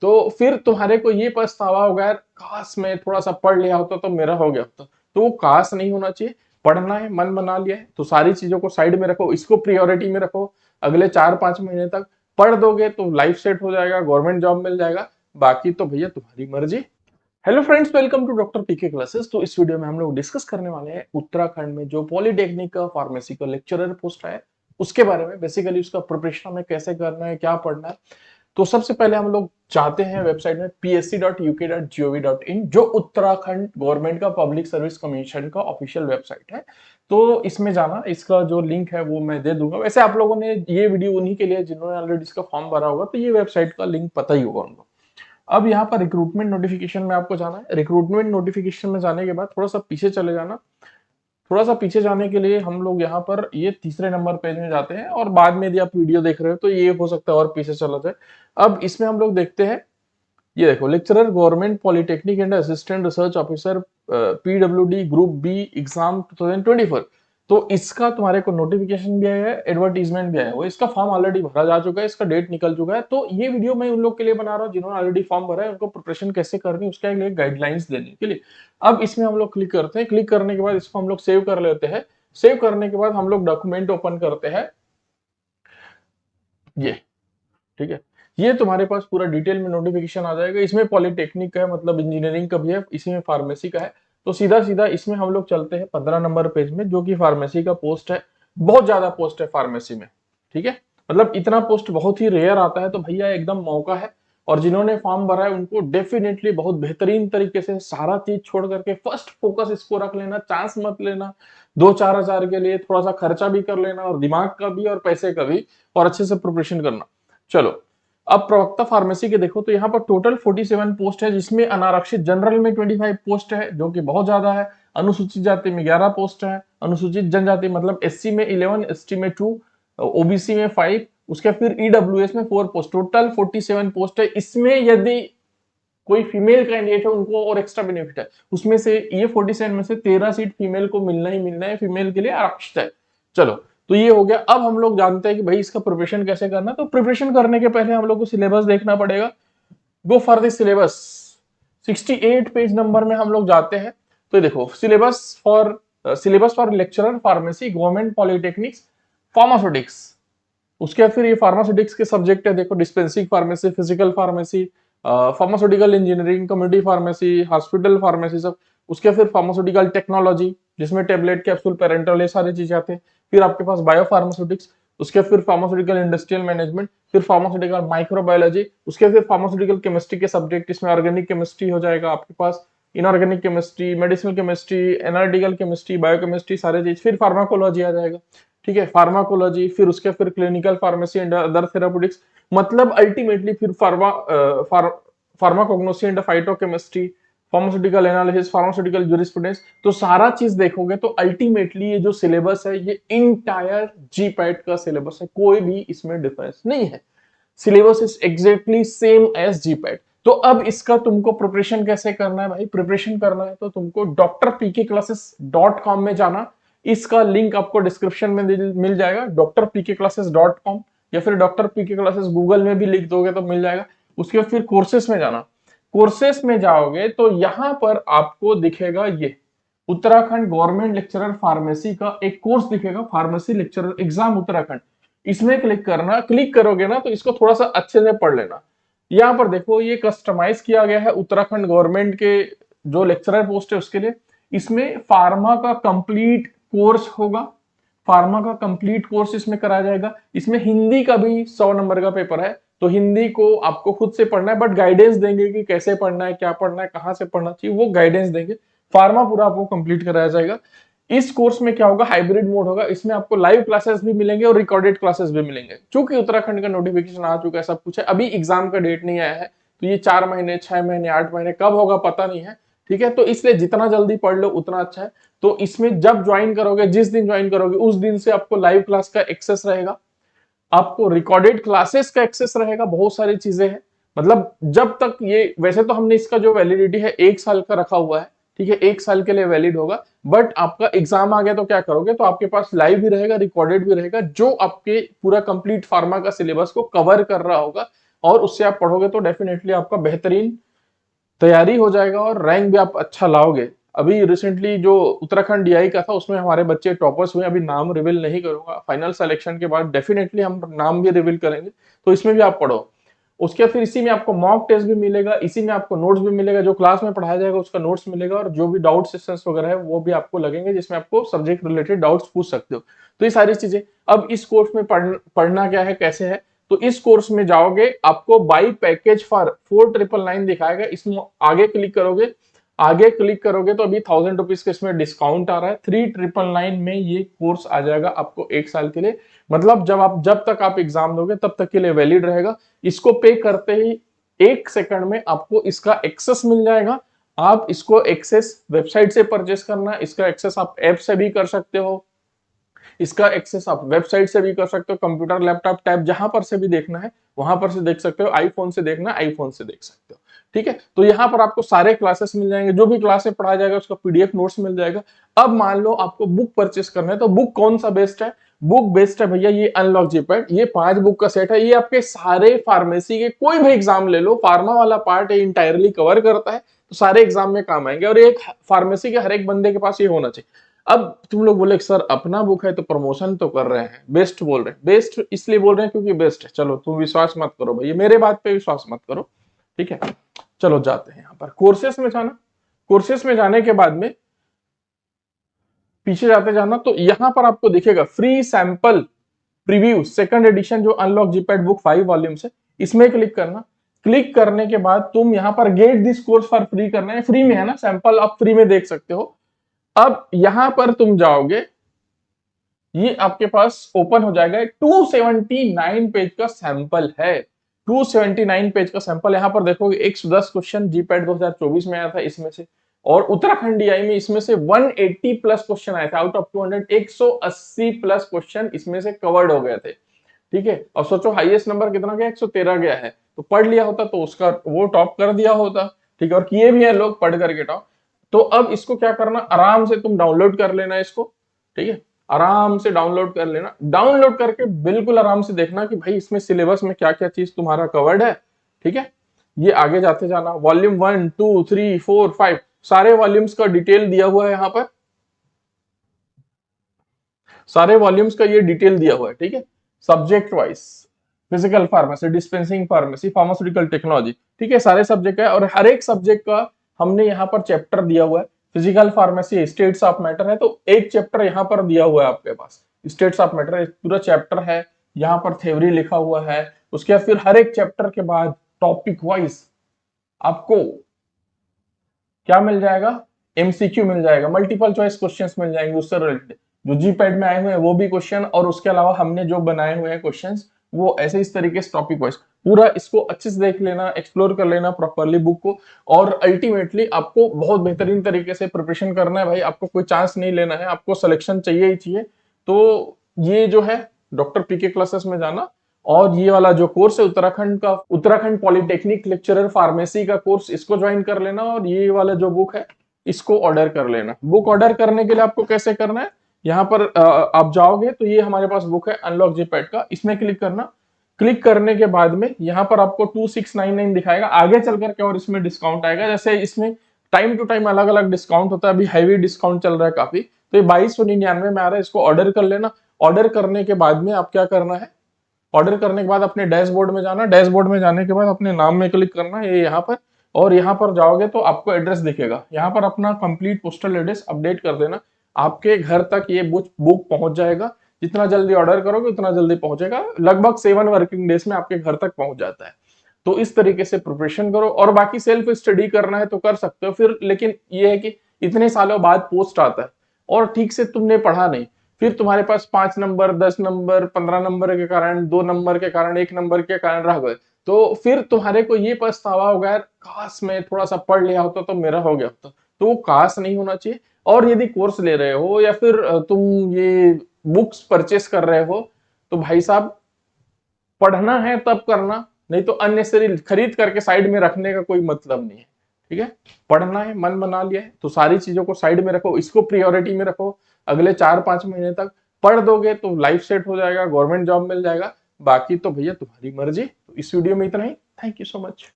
तो फिर तुम्हारे को ये पछतावा होगा, यार काश मैं थोड़ा सा पढ़ लिया होता तो मेरा हो गया होता। तो वो काश नहीं होना चाहिए। पढ़ना है, मन बना लिया है तो सारी चीजों को साइड में रखो, इसको प्रियोरिटी में रखो। अगले 4-5 महीने तक पढ़ दोगे तो लाइफ सेट हो जाएगा, गवर्नमेंट जॉब मिल जाएगा। बाकी तो भैया तुम्हारी मर्जी। Hello friends, welcome to doctor PK classes. तो इस वीडियो में हम लोग डिस्कस करने वाले हैं उत्तराखंड में जो पॉलिटेक्निक का फार्मेसी का लेक्चरर पोस्ट है उसके बारे में। बेसिकली उसका प्रिपरेशन हमें कैसे करना है, क्या पढ़ना है। तो सबसे पहले हम लोग जाते हैं वेबसाइट में psc.uk.gov.in, जो उत्तराखंड गवर्नमेंट का पब्लिक सर्विस कमीशन का ऑफिशियल वेबसाइट है। तो इसमें जाना, इसका जो लिंक है वो मैं दे दूंगा। वैसे आप लोगों ने ये वीडियो उन्हीं के लिए जिन्होंने ऑलरेडी इसका फॉर्म भरा होगा, तो ये वेबसाइट का लिंक पता ही होगा उनको। अब यहाँ पर रिक्रूटमेंट नोटिफिकेशन में आपको जाना है। रिक्रूटमेंट नोटिफिकेशन में जाने के बाद थोड़ा सा पीछे चले जाना। थोड़ा सा पीछे जाने के लिए हम लोग यहाँ पर ये तीसरे नंबर पेज में जाते हैं, और बाद में यदि आप वीडियो देख रहे हो तो ये हो सकता है और पीछे चला जाए। अब इसमें हम लोग देखते हैं, ये देखो, lecturer government polytechnic and assistant research officer PWD group B exam 2024। तो इसका तुम्हारे को नोटिफिकेशन भी आया है, एडवर्टीजमेंट भी आया है। वो इसका फॉर्म ऑलरेडी भरा जा चुका है, इसका डेट निकल चुका है। तो ये वीडियो मैं उन लोग के लिए बना रहा हूँ जिन्होंने ऑलरेडी फॉर्म भरा है, उनको प्रिपरेशन कैसे करनी है उसके लिए गाइडलाइंस देने के लिए। अब इसमें हम लोग क्लिक करते हैं। क्लिक करने के बाद इसको हम लोग सेव कर लेते हैं। सेव करने के बाद हम लोग डॉक्यूमेंट ओपन करते हैं, ये ठीक है। ये तुम्हारे पास पूरा डिटेल में नोटिफिकेशन आ जाएगा। इसमें पॉलिटेक्निक का है, मतलब इंजीनियरिंग का भी है, इसी में फार्मेसी का है। तो सीधा सीधा इसमें हम लोग चलते हैं 15 नंबर पेज में, जो कि फार्मेसी का पोस्ट है। बहुत ज्यादा पोस्ट है फार्मेसी में, ठीक है। मतलब इतना पोस्ट बहुत ही रेयर आता है, तो भैया एकदम मौका है। और जिन्होंने फॉर्म भरा है उनको डेफिनेटली बहुत बेहतरीन तरीके से सारा चीज छोड़ करके फर्स्ट फोकस इसको रख लेना, चांस मत लेना। 2-4 हजार के लिए थोड़ा सा खर्चा भी कर लेना, और दिमाग का भी और पैसे का भी, और अच्छे से प्रिपरेशन करना। चलो, अब प्रवक्ता फार्मेसी के देखो तो यहाँ पर टोटल 47 पोस्ट है, जिसमें अनारक्षित जनरल में 25 पोस्ट है, जो कि बहुत ज्यादा है। अनुसूचित जाति में 11 पोस्ट है। अनुसूचित जनजाति मतलब एससी में 11, एसटी में 2, ओबीसी में 5, उसके फिर ईडब्ल्यूएस में 4 पोस्ट। टोटल 47 पोस्ट है। इसमें यदि कोई फीमेल कैंडिडेट है उनको और एक्स्ट्रा बेनिफिट है। उसमें से ये 47 में से 13 सीट फीमेल को मिलना ही मिलना है, फीमेल के लिए आरक्षित है। चलो, तो ये हो गया। अब हम लोग जानते हैं कि भाई इसका प्रिपरेशन कैसे करना है। तो प्रिपरेशन करने के पहले हम लोग को सिलेबस देखना पड़ेगा। Go for this syllabus. 68 page number में हम लोग जाते हैं। तो देखो, syllabus for lecturer pharmacy government polytechnics pharmaceutics. उसके फिर ये फार्मास्यूटिक्स के सब्जेक्ट है, देखो, dispensing pharmacy, physical pharmacy, pharmaceutical engineering, community pharmacy, hospital pharmacy सब। उसके फिर फार्मास्यूटिकल टेक्नोलॉजी, जिसमें टेबलेट, कैप्सूल, पेरेंटल, ये सारी चीजें आते हैं। फिर आपके पास बायो फार्मास्यूटिक्स। उसके फिर फार्मास्यूटिकल इंडस्ट्रियल मैनेजमेंट, फिर फार्मास्यूटिकल माइक्रोबायोलॉजी। उसके फिर फार्मास्यूटिकल केमिस्ट्री के सब्जेक्ट, इसमें ऑर्गेनिक केमिस्ट्री हो जाएगा आपके पास, inorganic chemistry, medicinal chemistry, analytical chemistry, biochemistry, सारे चीज। फिर फार्माकोलॉजी आ जाएगा, ठीक है, फार्माकोलॉजी। फिर उसके फिर clinical pharmacy and other therapeutics, मतलब अल्टीमेटली फिर pharmacognosy and phytochemistry, pharmaceutical analysis, pharmaceutical jurisprudence. तो सारा चीज देखोगे तो अल्टीमेटली ये जो सिलेबस है ये इंटायर जीपैट का सिलेबस है, कोई भी इसमें डिफरेंस नहीं है। Syllabus is exactly same as GPAT. तो अब इसका तुमको प्रिपरेशन कैसे करना है भाई? प्रिपरेशन करना है तो तुमको drpkclasses.com में जाना। इसका लिंक आपको डिस्क्रिप्शन में मिल जाएगा, drpkclasses.com, या फिर डॉक्टर पीके क्लासेस गूगल में भी लिख दोगे तो मिल जाएगा। उसके बाद फिर कोर्सेस में जाना। कोर्सेस में जाओगे तो यहां पर आपको दिखेगा ये उत्तराखंड गवर्नमेंट लेक्चरर फार्मेसी का एक कोर्स दिखेगा, फार्मेसी लेक्चरर एग्जाम उत्तराखंड। इसमें क्लिक करना। क्लिक करोगे ना तो इसको थोड़ा सा अच्छे से पढ़ लेना। यहाँ पर देखो, ये कस्टमाइज किया गया है उत्तराखंड गवर्नमेंट के जो लेक्चरर पोस्ट है उसके लिए। इसमें फार्मा का कंप्लीट कोर्स होगा, फार्मा का कंप्लीट कोर्स इसमें कराया जाएगा। इसमें हिंदी का भी 100 नंबर का पेपर है, तो हिंदी को आपको खुद से पढ़ना है, बट गाइडेंस देंगे कि कैसे पढ़ना है, क्या पढ़ना है, कहाँ से पढ़ना चाहिए, वो गाइडेंस देंगे। फार्मा पूरा आपको कंप्लीट कराया जाएगा। इस कोर्स में क्या होगा, हाइब्रिड मोड होगा। इसमें आपको लाइव क्लासेस भी मिलेंगे और रिकॉर्डेड क्लासेस भी मिलेंगे। चूंकि उत्तराखंड का नोटिफिकेशन आ चुका है, सब कुछ है, अभी एग्जाम का डेट नहीं आया है, तो ये 4 महीने, 6 महीने, 8 महीने कब होगा पता नहीं है, ठीक है। तो इसलिए जितना जल्दी पढ़ लो उतना अच्छा है। तो इसमें जब ज्वाइन करोगे, जिस दिन ज्वाइन करोगे उस दिन से आपको लाइव क्लास का एक्सेस रहेगा, आपको रिकॉर्डेड क्लासेस का एक्सेस रहेगा, बहुत सारी चीजें हैं। मतलब जब तक ये, वैसे तो हमने इसका जो वैलिडिटी है 1 साल का रखा हुआ है, ठीक है, 1 साल के लिए वैलिड होगा। बट आपका एग्जाम आ गया तो क्या करोगे, तो आपके पास लाइव भी रहेगा, रिकॉर्डेड भी रहेगा, जो आपके पूरा कंप्लीट फार्मा का सिलेबस को कवर कर रहा होगा। और उससे आप पढ़ोगे तो डेफिनेटली आपका बेहतरीन तैयारी हो जाएगा और रैंक भी आप अच्छा लाओगे। अभी रिसेंटली जो उत्तराखंड डीआई का था उसमें हमारे बच्चे टॉपर्स हुए, अभी नाम रिवील नहीं करूंगा, फाइनल सिलेक्शन के बाद डेफिनेटली हम नाम भी रिवील करेंगे, तो इसमें भी आप पढ़ो। उसके फिर इसी में आपको मॉक टेस्ट भी मिलेगा, इसी में आपको नोट्स भी मिलेगा, जो क्लास में पढ़ाया जाएगा उसका नोट्स मिलेगा, और जो भी डाउट सेशंस वगैरह है वो भी आपको लगेंगे जिसमें आपको सब्जेक्ट रिलेटेड डाउट्स पूछ सकते हो। तो ये सारी चीजें, अब इस कोर्स में पढ़ना क्या है, कैसे है, तो इस कोर्स में जाओगे आपको बाई पैकेज फॉर 4999 दिखाएगा, इसमें आगे क्लिक करोगे, आगे क्लिक करोगे तो अभी 1000 रुपीज का इसमें डिस्काउंट आ रहा है, 3999 में ये कोर्स आ जाएगा आपको 1 साल के लिए। मतलब जब तक आप एग्जाम दोगे तब तक के लिए वैलिड रहेगा। इसको पे करते ही 1 सेकंड में आपको इसका एक्सेस मिल जाएगा। आप इसको एक्सेस वेबसाइट से परचेस करना, इसका एक्सेस आप ऐप से भी कर सकते हो, इसका एक्सेस आप वेबसाइट से भी कर सकते हो, कंप्यूटर लैपटॉप टैब जहां पर से भी देखना है वहां पर से देख सकते हो, आईफोन से देखना है आईफोन से देख सकते हो। ठीक है, तो यहाँ पर आपको सारे क्लासेस मिल जाएंगे, जो भी क्लास में पढ़ाया जाएगा उसका पीडीएफ नोट्स मिल जाएगा। अब मान लो आपको बुक परचेस करना है, तो बुक कौन सा बेस्ट है, बुक बेस्ट है भैया ये अनलॉक जीपैड, ये 5 बुक का सेट है, ये आपके सारे फार्मेसी के कोई भी एग्जाम ले लो, फार्मा वाला पार्ट है इंटायरली कवर करता है, तो सारे एग्जाम में काम आएंगे, और एक फार्मेसी के हर एक बंदे के पास ये होना चाहिए। अब तुम लोग बोले सर अपना बुक है तो प्रमोशन तो कर रहे हैं, बेस्ट बोल रहे हैं, बेस्ट इसलिए बोल रहे हैं क्योंकि बेस्ट है, चलो तुम विश्वास मत करो भैया, मेरे बात पे विश्वास मत करो, ठीक है। चलो जाते हैं यहाँ पर कोर्सेस में जाना, कोर्सेस में जाने के बाद में पीछे जाते जाना, तो यहाँ पर आपको दिखेगा free sample preview second edition जो अनलॉक जीपैड बुक 5 वॉल्यूम्स है, इसमें क्लिक करना। क्लिक करने के बाद तुम यहाँ पर get this course for free करना है, फ्री में है ना, सैंपल आप फ्री में देख सकते हो। अब यहां पर तुम जाओगे, ये आपके पास ओपन हो जाएगा, 279 पेज का सैंपल है, 279 पेज का सैंपल। यहां पर देखोगे 110 क्वेश्चन जीपैड 2024 में आया था इसमें से, और उत्तराखंड डीआई में इसमें से 180 प्लस क्वेश्चन आए थे, आउट ऑफ 200 180 प्लस क्वेश्चन इसमें से कवर्ड हो गए थे। ठीक है, और सोचो हाईएस्ट नंबर कितना गया, 113 गया है, तो पढ़ लिया होता तो उसका वो टॉप कर दिया होता। ठीक है, और किए भी है लोग पढ़ करके टॉप। तो अब इसको क्या करना, आराम से तुम डाउनलोड कर लेना इसको, ठीक है, आराम से डाउनलोड कर लेना, डाउनलोड करके बिल्कुल आराम से देखना कि भाई इसमें सिलेबस में क्या क्या चीज तुम्हारा कवर्ड है। ठीक है, ये आगे जाते जाना, वॉल्यूम 1 2 3 4 5 सारे वॉल्यूम्स का डिटेल दिया हुआ है यहाँ पर, सारे वॉल्यूम्स का ये डिटेल दिया हुआ है। ठीक है, subject wise, physical pharmacy, dispensing pharmacy, pharmaceutical technology, ठीक है, सारे सब्जेक्ट है, और हर एक सब्जेक्ट का हमने यहाँ पर चैप्टर दिया हुआ है। Physical pharmacy states of matter है, तो एक चैप्टर यहाँ पर दिया हुआ है आपके पास, स्टेट्स ऑफ मैटर पूरा चैप्टर है, यहाँ पर थ्योरी लिखा हुआ है। उसके बाद फिर हर एक चैप्टर के बाद टॉपिक वाइज आपको क्या मिल जाएगा, एमसीक्यू मिल जाएगा, मल्टीपल चॉइस क्वेश्चंस मिल जाएंगे उससे रिलेटेड, जो जीपैड में आए हुए हैं वो भी क्वेश्चन, और उसके अलावा हमने जो बनाए हुए हैं क्वेश्चंस वो ऐसे इस तरीके से टॉपिक वाइज पूरा इसको अच्छे से देख लेना, एक्सप्लोर कर लेना प्रॉपरली बुक को, और अल्टीमेटली आपको बहुत बेहतरीन तरीके से प्रिपरेशन करना है भाई, आपको कोई चांस नहीं लेना है, आपको सिलेक्शन चाहिए ही चाहिए। तो ये जो है डॉक्टर पीके क्लासेस में जाना, और ये वाला जो कोर्स है उत्तराखंड का, उत्तराखंड पॉलिटेक्निक लेक्चरर फार्मेसी का कोर्स, इसको ज्वाइन कर लेना, और ये वाला जो बुक है इसको ऑर्डर कर लेना। बुक ऑर्डर करने के लिए आपको कैसे करना है, यहाँ पर आप जाओगे तो ये हमारे पास बुक है अनलॉक जीपैड का, इसमें क्लिक करना। क्लिक करने के बाद में यहाँ पर आपको 2699 दिखाएगा, आगे चल करके और इसमें डिस्काउंट आएगा, जैसे इसमें टाइम टू टाइम अलग अलग डिस्काउंट होता है, अभी हैवी डिस्काउंट चल रहा है काफी, तो ये 2299 में आ रहा है, इसको ऑर्डर कर लेना। ऑर्डर करने के बाद में आप क्या करना है, ऑर्डर करने के बाद अपने डैशबोर्ड में जाना, डैशबोर्ड में जाने के बाद अपने नाम में क्लिक करना है, ये यहाँ पर, और यहाँ पर जाओगे तो आपको एड्रेस दिखेगा, यहाँ पर अपना कंप्लीट पोस्टल एड्रेस अपडेट कर देना, आपके घर तक ये बुक पहुंच जाएगा। जितना जल्दी ऑर्डर करोगे उतना जल्दी पहुंचेगा, लगभग 7 वर्किंग डेज में आपके घर तक पहुंच जाता है। तो इस तरीके से प्रिपरेशन करो, और बाकी सेल्फ स्टडी करना है तो कर सकते हो फिर, लेकिन ये है कि इतने सालों बाद पोस्ट आता है और ठीक से तुमने पढ़ा नहीं, फिर तुम्हारे पास 5 नंबर 10 नंबर 15 नंबर के कारण, 2 नंबर के कारण, 1 नंबर के कारण रह गए, तो फिर तुम्हारे को ये पछतावा होगा यार काश मैं थोड़ा सा पढ़ लिया होता तो मेरा हो गया होता। तो वो काश नहीं होना चाहिए। और यदि कोर्स ले रहे हो या फिर तुम ये बुक्स परचेस कर रहे हो, तो भाई साहब पढ़ना है तब करना, नहीं तो अननेसेसरी खरीद करके साइड में रखने का कोई मतलब नहीं है। ठीक है, पढ़ना है, मन बना लिया है तो सारी चीजों को साइड में रखो, इसको प्रियोरिटी में रखो, अगले 4-5 महीने तक पढ़ दोगे तो लाइफ सेट हो जाएगा, गवर्नमेंट जॉब मिल जाएगा। बाकी तो भैया तुम्हारी मर्जी। तो इस वीडियो में इतना ही। Thank you so much.